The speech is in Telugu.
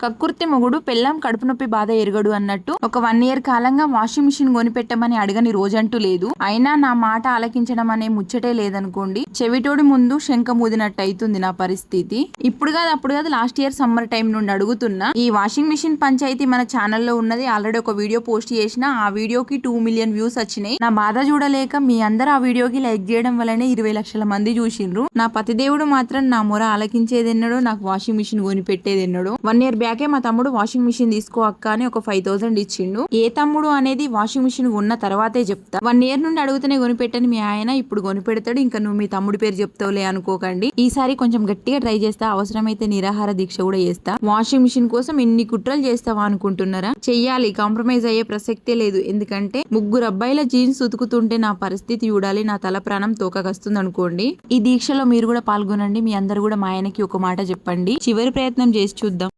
కక్కుర్తి మొగుడు పెళ్ళాం కడుపు నొప్పి బాధ ఎరగడు అన్నట్టు ఒక 1 year కాలంగా వాషింగ్ మిషన్ కొనిపెట్టమని అడగని రోజంటూ లేదు. అయినా నా మాట ఆలకించడం అనే ముచ్చటే లేదనుకోండి. చెవిటోడి ముందు శంఖ మూదినట్టు అవుతుంది నా పరిస్థితి. ఇప్పుడు కాదు అప్పుడు కాదు లాస్ట్ ఇయర్ సమ్మర్ టైం నుండి అడుగుతున్నా. ఈ వాషింగ్ మిషన్ పంచాయతీ మన ఛానల్లో ఉన్నది. ఆల్రెడీ ఒక వీడియో పోస్ట్ చేసిన. ఆ వీడియోకి 2 million వ్యూస్ వచ్చినాయి. నా బాధ చూడలేక మీ అందరు ఆ వీడియోకి లైక్ చేయడం వల్లనే 20 లక్షల మంది చూసిండ్రు. నా పతిదేవుడు మాత్రం నా మొర ఆలకించేది ఎన్నడో, నాకు వాషింగ్ మిషన్ కొనిపెట్టేది ఎన్నడో. 1 year బ్యాకే మా తమ్ముడు వాషింగ్ మిషన్ తీసుకో అక్క అని ఒక 5,000 ఇచ్చిండు. ఏ తమ్ముడు అనేది వాషింగ్ మిషన్ ఉన్న తర్వాతే చెప్తా. 1 year నుండి అడుగుతూనే కొనిపెట్టని మీ ఆయన ఇప్పుడు కొనిపెడతాడు. ఇంకా నువ్వు మీ తమ్ముడి పేరు చెప్తావులే అనుకోకండి. ఈసారి కొంచెం గట్టిగా ట్రై చేస్తా. అవసరమైతే నిరాహార దీక్ష కూడా చేస్తా. వాషింగ్ మిషన్ కోసం ఇన్ని కుట్రలు చేస్తావా అనుకుంటున్నారా? చెయ్యాలి, కాంప్రమైజ్ అయ్యే ప్రసక్తే లేదు. ఎందుకంటే 3 అబ్బాయిల జీన్స్ ఉతుకుతుంటే నా పరిస్థితి చూడాలి. నా తల ప్రాణం తోకకొస్తుంది అనుకోండి. ఈ దీక్షలో మీరు కూడా పాల్గొనండి. మీ అందరు కూడా మా ఆయనకి ఒక మాట చెప్పండి. చివరి ప్రయత్నం చేసి చూద్దాం.